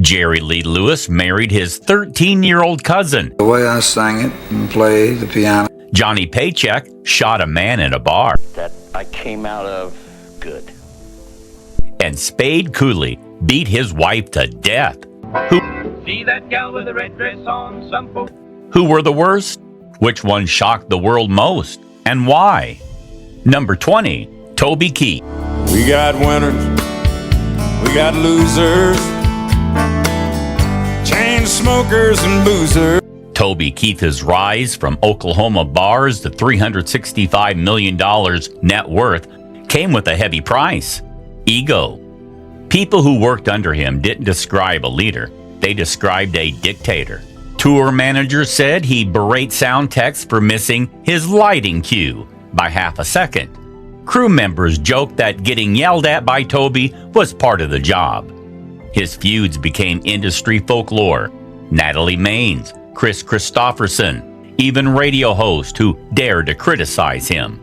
Jerry Lee Lewis married his 13-year-old cousin. The way I sang it and played the piano. Johnny Paycheck shot a man in a bar. That I came out of good. And Spade Cooley beat his wife to death. See that gal with the red dress on, some folks. Who were the worst? Which one shocked the world most? And why? Number 20, Toby Keith. We got winners, we got losers, chain smokers and boozers. Toby Keith's rise from Oklahoma bars to $365 million net worth came with a heavy price: ego. People who worked under him didn't describe a leader, they described a dictator. Tour managers said he berate sound techs for missing his lighting cue by half a second. Crew members joked that getting yelled at by Toby was part of the job. His feuds became industry folklore. Natalie Maines, Chris Christopherson, even radio hosts who dared to criticize him.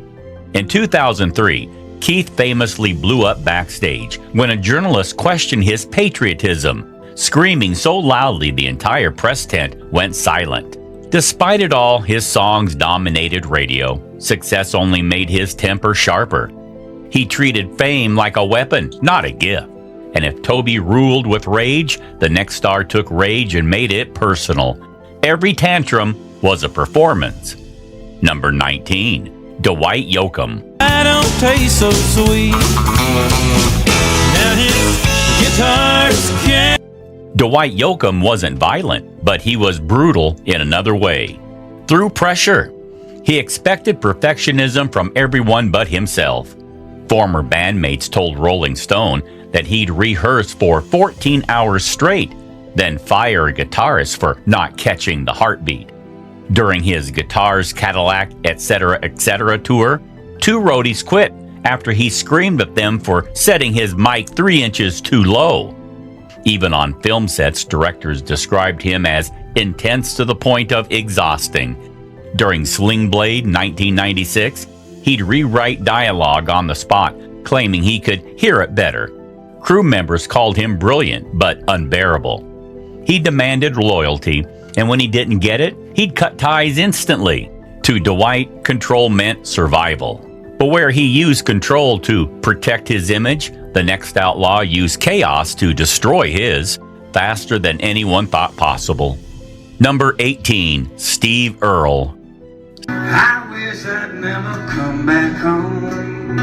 In 2003, Keith famously blew up backstage when a journalist questioned his patriotism, screaming so loudly the entire press tent went silent. Despite it all, his songs dominated radio. Success only made his temper sharper. He treated fame like a weapon, not a gift. And if Toby ruled with rage, the next star took rage and made it personal. Every tantrum was a performance. Number 19, Dwight Yoakam. I don't taste so sweet. Now his guitars can. Dwight Yoakam wasn't violent, but he was brutal in another way. Through pressure. He expected perfectionism from everyone but himself. Former bandmates told Rolling Stone that he'd rehearse for 14 hours straight, then fire a guitarist for not catching the heartbeat. During his Guitars, Cadillac, etc. tour, 2 roadies quit after he screamed at them for setting his mic 3 inches too low. Even on film sets, directors described him as intense to the point of exhausting. During Sling Blade 1996, he'd rewrite dialogue on the spot, claiming he could hear it better. Crew members called him brilliant, but unbearable. He demanded loyalty, and when he didn't get it, he'd cut ties instantly. To Dwight, control meant survival. But where he used control to protect his image, the next outlaw used chaos to destroy his, faster than anyone thought possible. Number 18, Steve Earle. I wish I'd never come back home.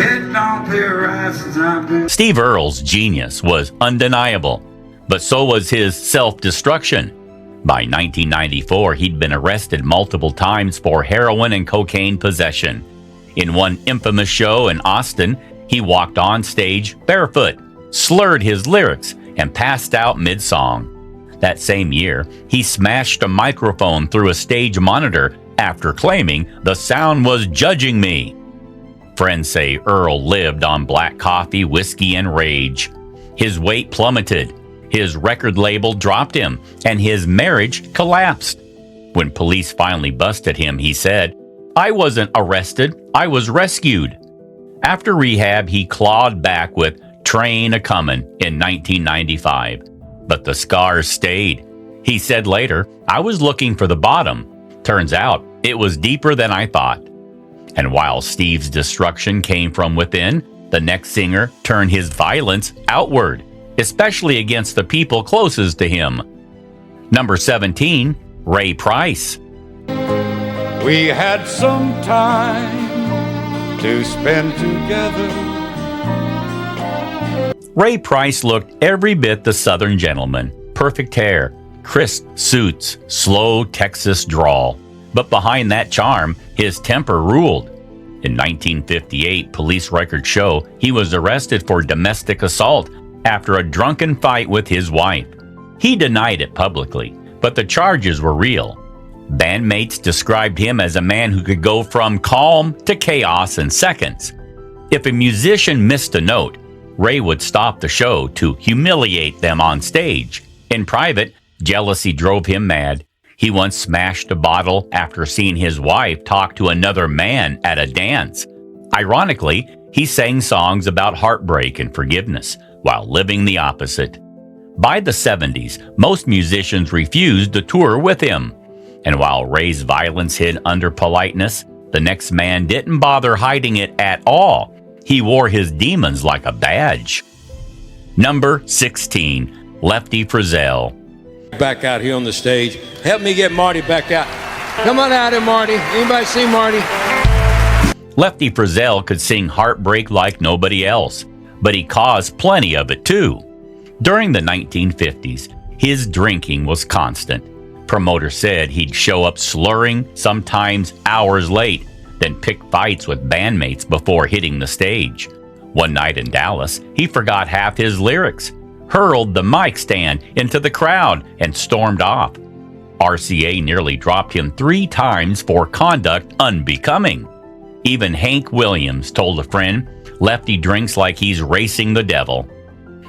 Head don't pay right since I've been. Steve Earle's genius was undeniable, but so was his self-destruction. By 1994, he'd been arrested multiple times for heroin and cocaine possession. In one infamous show in Austin, he walked on stage barefoot, slurred his lyrics, and passed out mid-song. That same year, he smashed a microphone through a stage monitor after claiming the sound was judging me. Friends say Earle lived on black coffee, whiskey, and rage. His weight plummeted. His record label dropped him, and his marriage collapsed. When police finally busted him, he said, "I wasn't arrested, I was rescued." After rehab, he clawed back with Train A-Comin' in 1995. But the scars stayed. He said later, "I was looking for the bottom. Turns out, it was deeper than I thought." And while Steve's destruction came from within, the next singer turned his violence outward, especially against the people closest to him. Number 17, Ray Price. We had some time to spend together. Ray Price looked every bit the Southern gentleman. Perfect hair, crisp suits, slow Texas drawl. But behind that charm, his temper ruled. In 1958, police records show he was arrested for domestic assault after a drunken fight with his wife. He denied it publicly, but the charges were real. Bandmates described him as a man who could go from calm to chaos in seconds. If a musician missed a note, Ray would stop the show to humiliate them on stage. In private, jealousy drove him mad. He once smashed a bottle after seeing his wife talk to another man at a dance. Ironically, He sang songs about heartbreak and forgiveness while living the opposite. By the 70s, most musicians refused to tour with him. And while Ray's violence hid under politeness, the next man didn't bother hiding it at all. He wore his demons like a badge. Number 16, Lefty Frizzell. Back out here on the stage. Help me get Marty back out. Come on out here, Marty. Anybody see Marty? Lefty Frizzell could sing heartbreak like nobody else, but he caused plenty of it too. During the 1950s, his drinking was constant. Promoters said he'd show up slurring, sometimes hours late, then pick fights with bandmates before hitting the stage. One night in Dallas, he forgot half his lyrics, hurled the mic stand into the crowd, and stormed off. RCA nearly dropped him 3 times for conduct unbecoming. Even Hank Williams told a friend, Lefty drinks like he's racing the devil.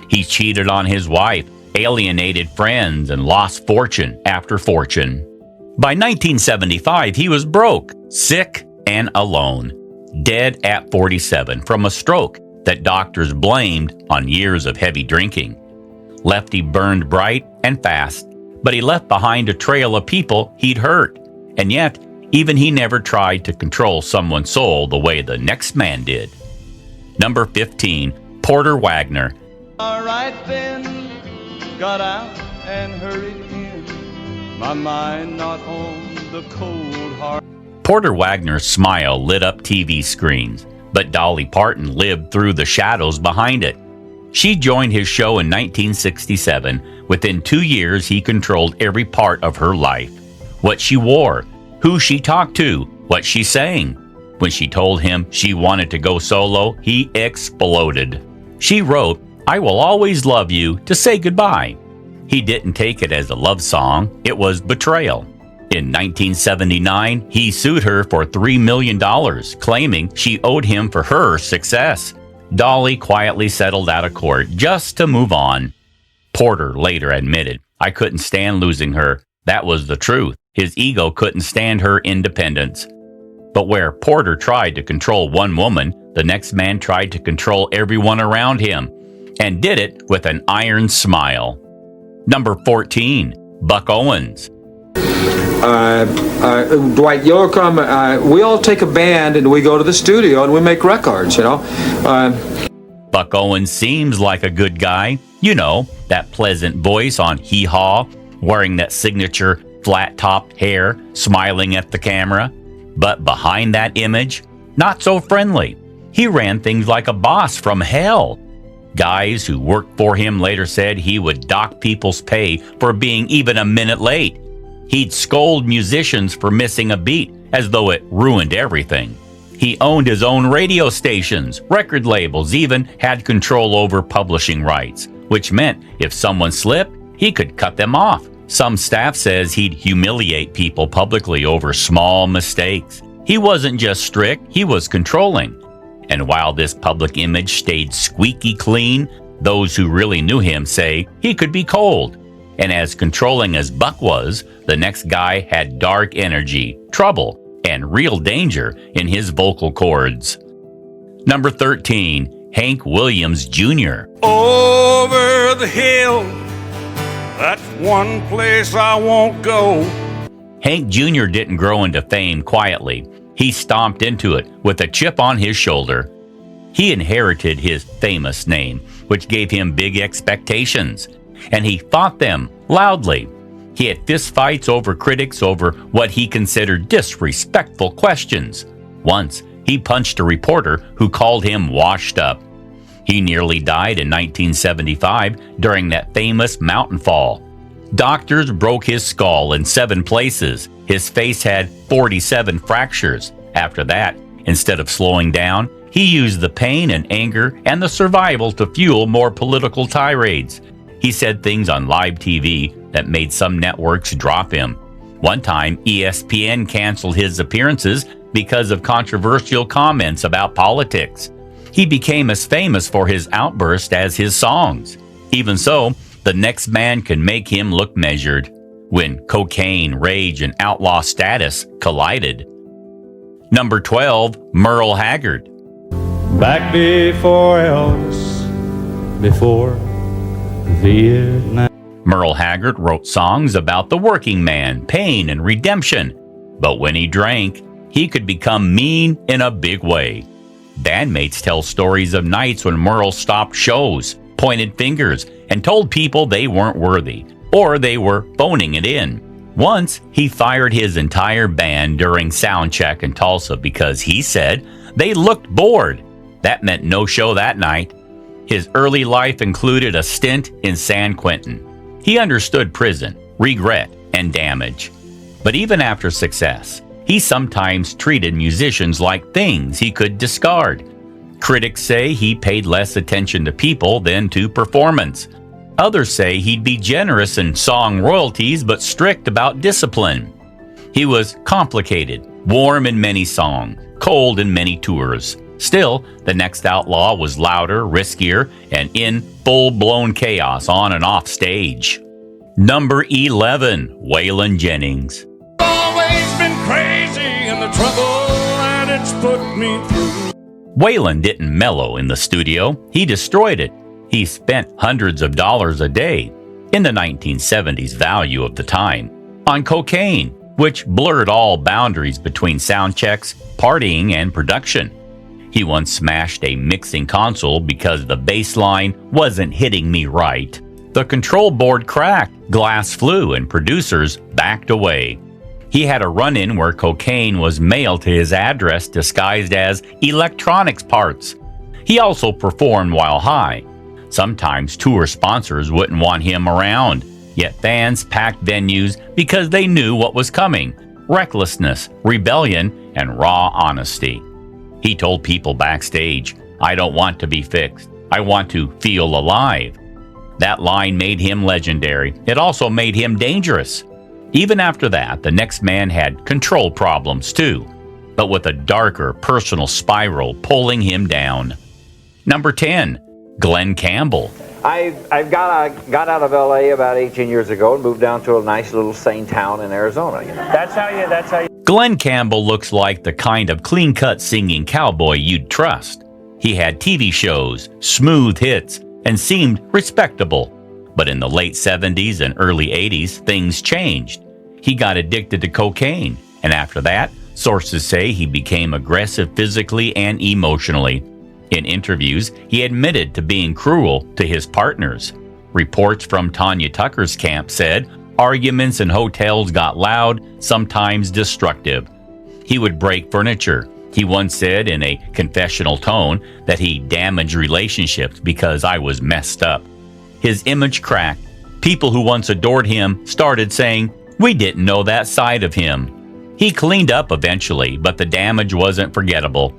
He cheated on his wife, alienated friends, and lost fortune after fortune. By 1975, he was broke, sick, and alone, dead at 47 from a stroke that doctors blamed on years of heavy drinking. Lefty burned bright and fast, but he left behind a trail of people he'd hurt, and yet even he never tried to control someone's soul the way the next man did. Number 15, Porter Wagoner. All right then, got out and hurried in, my mind not on the cold heart. Porter Wagoner's smile lit up TV screens, but Dolly Parton lived through the shadows behind it. She joined his show in 1967. Within 2 years, he controlled every part of her life. What she wore, who she talked to, what she sang. When she told him she wanted to go solo, he exploded. She wrote, "I will always love you" to say goodbye. He didn't take it as a love song, it was betrayal. In 1979, he sued her for $3 million, claiming she owed him for her success. Dolly quietly settled out of court just to move on. Porter later admitted, "I couldn't stand losing her. That was the truth. His ego couldn't stand her independence." But where Porter tried to control one woman, the next man tried to control everyone around him, and did it with an iron smile. Number 14, Buck Owens. Dwight Yoakam, we all take a band and we go to the studio and we make records, you know. Buck Owens seems like a good guy. You know, that pleasant voice on Hee Haw, wearing that signature flat-topped hair, smiling at the camera. But behind that image, not so friendly. He ran things like a boss from hell. Guys who worked for him later said he would dock people's pay for being even a minute late. He'd scold musicians for missing a beat as though it ruined everything. He owned his own radio stations, record labels, even had control over publishing rights, which meant if someone slipped, he could cut them off. Some staff says he'd humiliate people publicly over small mistakes. He wasn't just strict, he was controlling. And while this public image stayed squeaky clean, those who really knew him say he could be cold. And as controlling as Buck was, the next guy had dark energy, trouble, and real danger in his vocal cords. Number 13, Hank Williams Jr. Over the hill, that's one place I won't go. Hank Jr. didn't grow into fame quietly. He stomped into it with a chip on his shoulder. He inherited his famous name, which gave him big expectations, and he fought them loudly. He had fistfights over critics over what he considered disrespectful questions. Once, he punched a reporter who called him washed up. He nearly died in 1975 during that famous mountain fall. Doctors broke his skull in 7 places. His face had 47 fractures. After that, instead of slowing down, he used the pain and anger and the survival to fuel more political tirades. He said things on live TV that made some networks drop him. One time, ESPN canceled his appearances because of controversial comments about politics. He became as famous for his outbursts as his songs. Even so, the next man can make him look measured when cocaine, rage, and outlaw status collided. Number 12, Merle Haggard. back before Elvis, before Vietnam. Merle Haggard wrote songs about the working man, pain, and redemption. But when he drank, he could become mean in a big way. Bandmates tell stories of nights when Merle stopped shows, pointed fingers, and told people they weren't worthy, or they were phoning it in. Once, he fired his entire band during sound check in Tulsa because he said they looked bored. That meant no show that night. His early life included a stint in San Quentin. He understood prison, regret, and damage. But even after success, he sometimes treated musicians like things he could discard. Critics say he paid less attention to people than to performance. Others say he'd be generous in song royalties but strict about discipline. He was complicated, warm in many songs, cold in many tours. Still, the next outlaw was louder, riskier, and in full-blown chaos on and off stage. Number 11, Waylon Jennings. Always been crazy in the trouble that it's put me through. Waylon didn't mellow in the studio. He destroyed it. He spent hundreds of dollars a day, in the 1970s value of the time, on cocaine, which blurred all boundaries between sound checks, partying, and production. He once smashed a mixing console because the bass line wasn't hitting me right. The control board cracked, glass flew, and producers backed away. He had a run-in where cocaine was mailed to his address disguised as electronics parts. He also performed while high. Sometimes tour sponsors wouldn't want him around, yet fans packed venues because they knew what was coming: recklessness, rebellion, and raw honesty. He told people backstage, "I don't want to be fixed. I want to feel alive." That line made him legendary. It also made him dangerous. Even after that, the next man had control problems too, but with a darker personal spiral pulling him down. Number 10, Glenn Campbell. I got out of L.A. about 18 years ago and moved down to a nice little sane town in Arizona. You know. That's how you. Glenn Campbell looks like the kind of clean-cut singing cowboy you'd trust. He had TV shows, smooth hits, and seemed respectable. But in the late 70s and early 80s, things changed. He got addicted to cocaine, and after that, sources say he became aggressive physically and emotionally. In interviews, he admitted to being cruel to his partners. Reports from Tanya Tucker's camp said arguments in hotels got loud, sometimes destructive. He would break furniture. He once said in a confessional tone that he damaged relationships because I was messed up. His image cracked. People who once adored him started saying, "We didn't know that side of him." He cleaned up eventually, but the damage wasn't forgettable.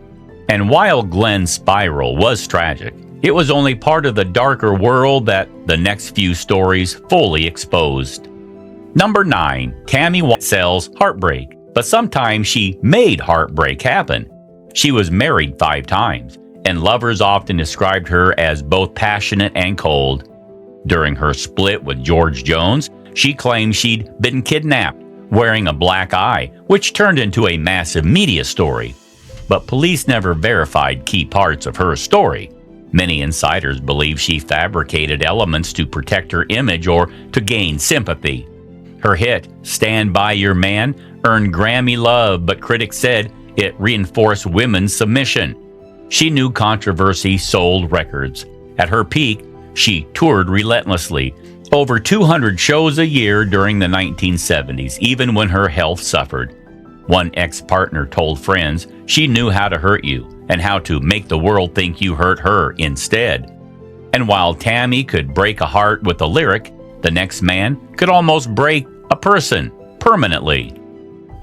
And while Glenn's spiral was tragic, it was only part of the darker world that the next few stories fully exposed. Number 9, Tammy Wynette sells heartbreak, but sometimes she made heartbreak happen. She was married 5 times, and lovers often described her as both passionate and cold. During her split with George Jones, she claimed she'd been kidnapped, wearing a black eye, which turned into a massive media story. But police never verified key parts of her story. Many insiders believe she fabricated elements to protect her image or to gain sympathy. Her hit, "Stand By Your Man," earned Grammy love, but critics said it reinforced women's submission. She knew controversy sold records. At her peak, she toured relentlessly, over 200 shows a year during the 1970s, even when her health suffered. One ex-partner told friends she knew how to hurt you and how to make the world think you hurt her instead. And while Tammy could break a heart with a lyric, the next man could almost break a person permanently.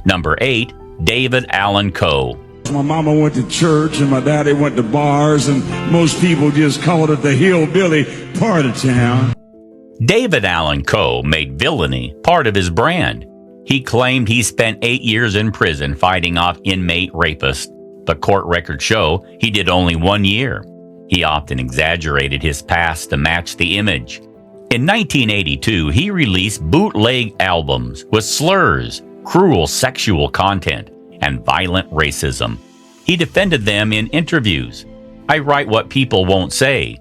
Number 8, David Allan Coe. My mama went to church and my daddy went to bars, and most people just called it the hillbilly part of town. David Allan Coe made villainy part of his brand. He claimed he spent 8 years in prison fighting off inmate rapists. The court records show he did only 1 year. He often exaggerated his past to match the image. In 1982, he released bootleg albums with slurs, cruel sexual content, and violent racism. He defended them in interviews. I write what people won't say.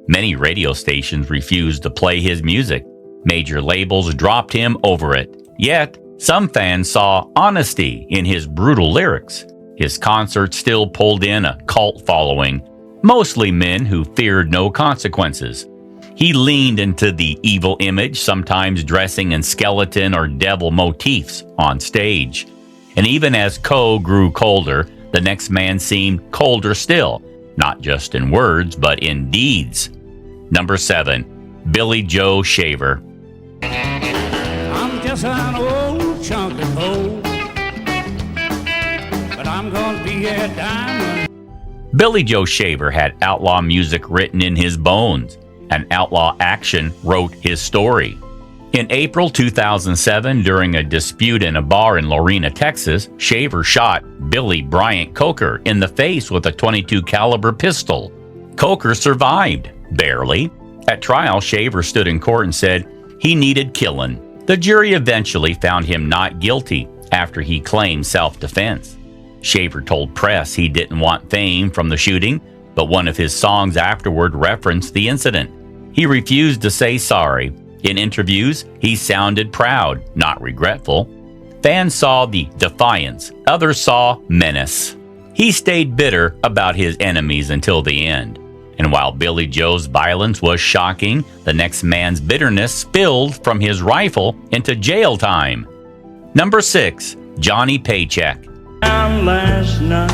Many radio stations refused to play his music. Major labels dropped him over it. Yet, some fans saw honesty in his brutal lyrics. His concerts still pulled in a cult following, mostly men who feared no consequences. He leaned into the evil image, sometimes dressing in skeleton or devil motifs on stage. And even as Coe grew colder, the next man seemed colder still, not just in words, but in deeds. Number 7, Billy Joe Shaver. I'm just an old chunk of coal, but I'm gonna be a diamond. Billy Joe Shaver had outlaw music written in his bones, and outlaw action wrote his story. In April 2007, during a dispute in a bar in Lorena, Texas, Shaver shot Billy Bryant Coker in the face with a .22 caliber pistol. Coker survived, barely. At trial, Shaver stood in court and said he needed killing. The jury eventually found him not guilty after he claimed self-defense. Shaver told press he didn't want fame from the shooting, but one of his songs afterward referenced the incident. He refused to say sorry. In interviews, he sounded proud, not regretful. Fans saw the defiance, others saw menace. He stayed bitter about his enemies until the end. And while Billy Joe's violence was shocking, the next man's bitterness spilled from his rifle into jail time. Number 6, Johnny Paycheck. Last night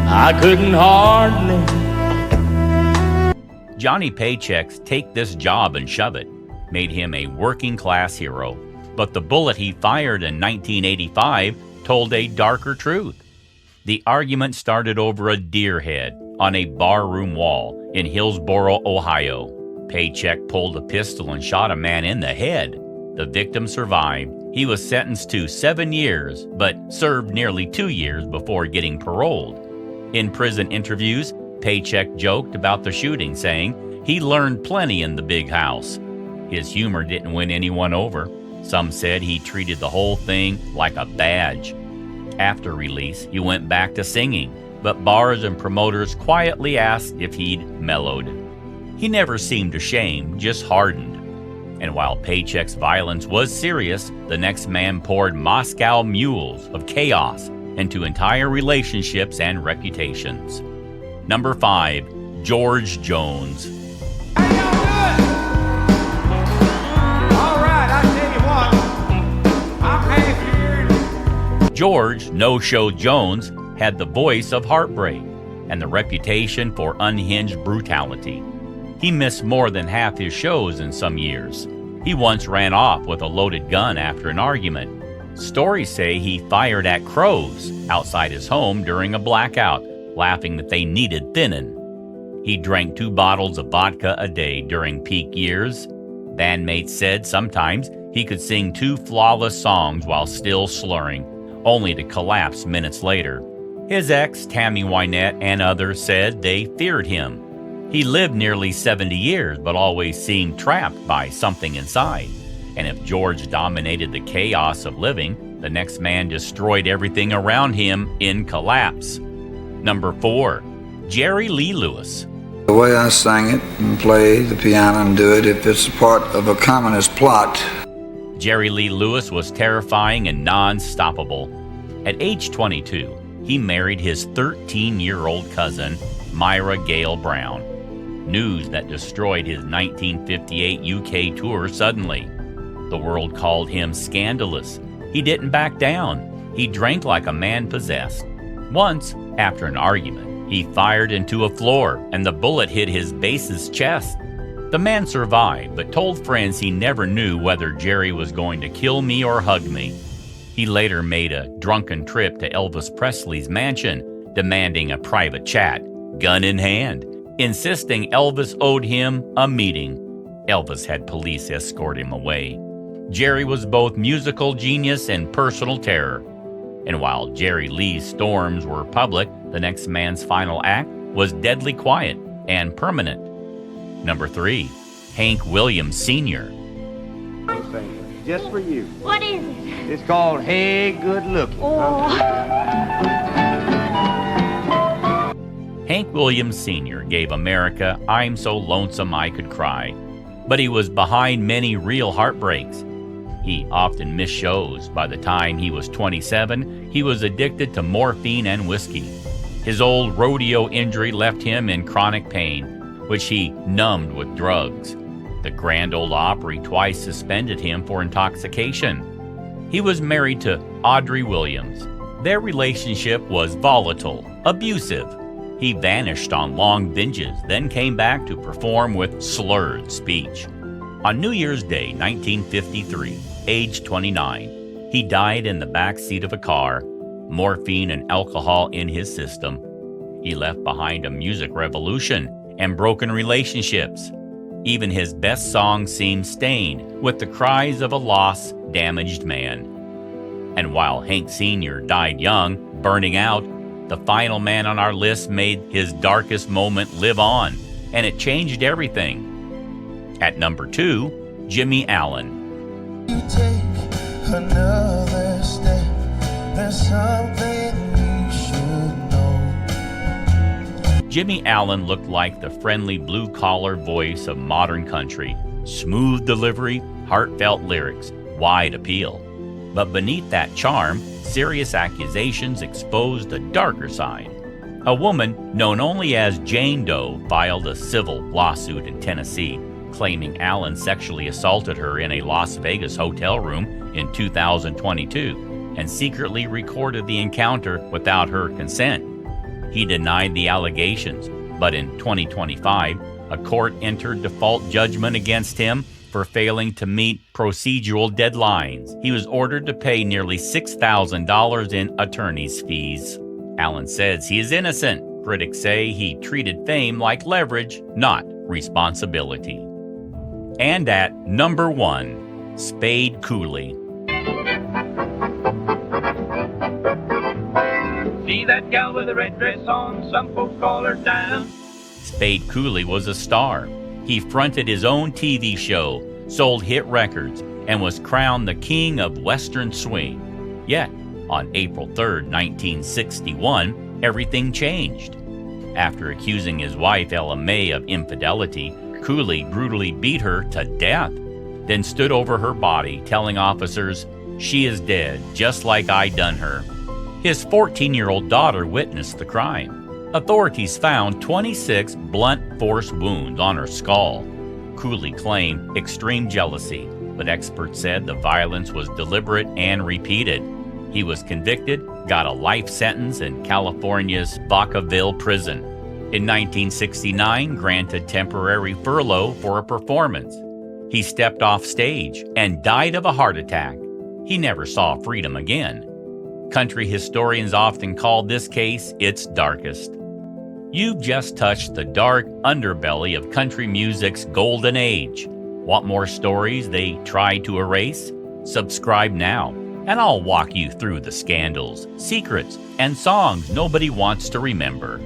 I couldn't hardly. Johnny Paycheck's "Take This Job and Shove It" made him a working-class hero, but the bullet he fired in 1985 told a darker truth. The argument started over a deer head on a barroom wall in Hillsboro, Ohio. Paycheck pulled a pistol and shot a man in the head. The victim survived. He was sentenced to 7 years, but served nearly 2 years before getting paroled. In prison interviews, Paycheck joked about the shooting, saying he learned plenty in the big house. His humor didn't win anyone over. Some said he treated the whole thing like a badge. After release, he went back to singing, but bars and promoters quietly asked if he'd mellowed. He never seemed ashamed, just hardened. And while Paycheck's violence was serious, the next man poured Moscow mules of chaos into entire relationships and reputations. Number 5, George Jones. How y'all doing? All right, I tell you what, I'm happy. George No-Show Jones had the voice of heartbreak and the reputation for unhinged brutality. He missed more than half his shows in some years. He once ran off with a loaded gun after an argument. Stories say he fired at crows outside his home during a blackout, laughing that they needed thinning. He drank 2 bottles of vodka a day during peak years. Bandmates said sometimes he could sing 2 flawless songs while still slurring, only to collapse minutes later. His ex, Tammy Wynette, and others said they feared him. He lived nearly 70 years, but always seemed trapped by something inside. And if George dominated the chaos of living, the next man destroyed everything around him in collapse. Number 4, Jerry Lee Lewis. The way I sang it and play the piano and do it, if it's a part of a communist plot. Jerry Lee Lewis was terrifying and non-stoppable. At age 22, he married his 13-year-old cousin, Myra Gale Brown. News that destroyed his 1958 UK tour suddenly. The world called him scandalous. He didn't back down. He drank like a man possessed. Once, after an argument, he fired into a floor and the bullet hit his bass's chest. The man survived, but told friends he never knew whether Jerry was going to kill me or hug me. He later made a drunken trip to Elvis Presley's mansion, demanding a private chat, gun in hand, insisting Elvis owed him a meeting. Elvis had police escort him away. Jerry was both musical genius and personal terror. And while Jerry Lee's storms were public, the next man's final act was deadly quiet and permanent. Number 3, Hank Williams Sr. Just for you. What is it? It's called Hey Good Looking. Oh. Hank Williams Sr. gave America "I'm So Lonesome I Could Cry," but he was behind many real heartbreaks. He often missed shows. By the time he was 27, he was addicted to morphine and whiskey. His old rodeo injury left him in chronic pain, which he numbed with drugs. The Grand Ole Opry twice suspended him for intoxication. He was married to Audrey Williams. Their relationship was volatile, abusive. He vanished on long binges, then came back to perform with slurred speech. On New Year's Day, 1953, age 29, he died in the back seat of a car, morphine and alcohol in his system. He left behind a music revolution and broken relationships. Even his best songs seemed stained with the cries of a lost, damaged man. And while Hank Sr. died young, burning out, the final man on our list made his darkest moment live on, and it changed everything. At number 2, Jimmie Allen. You take another step, there's something you should know. Jimmie Allen looked like the friendly blue-collar voice of modern country. Smooth delivery, heartfelt lyrics, wide appeal. But beneath that charm, serious accusations exposed a darker side. A woman known only as Jane Doe filed a civil lawsuit in Tennessee, claiming Allen sexually assaulted her in a Las Vegas hotel room in 2022 and secretly recorded the encounter without her consent. He denied the allegations, but in 2025, a court entered default judgment against him for failing to meet procedural deadlines. He was ordered to pay nearly $6,000 in attorney's fees. Allen says he is innocent. Critics say he treated fame like leverage, not responsibility. And at number 1, Spade Cooley. See that gal with the red dress on? Some folks call her Diana. Spade Cooley was a star. He fronted his own TV show, sold hit records, and was crowned the king of Western swing. Yet, on April 3, 1961, everything changed. After accusing his wife, Ella May, of infidelity, Cooley brutally beat her to death, then stood over her body, telling officers, "She is dead, just like I done her." His 14-year-old daughter witnessed the crime. Authorities found 26 blunt force wounds on her skull. Cooley claimed extreme jealousy, but experts said the violence was deliberate and repeated. He was convicted, got a life sentence in California's Vacaville prison. In 1969, granted temporary furlough for a performance. He stepped off stage and died of a heart attack. He never saw freedom again. Country historians often call this case its darkest. You've just touched the dark underbelly of country music's golden age. Want more stories they tried to erase? Subscribe now, and I'll walk you through the scandals, secrets, and songs nobody wants to remember.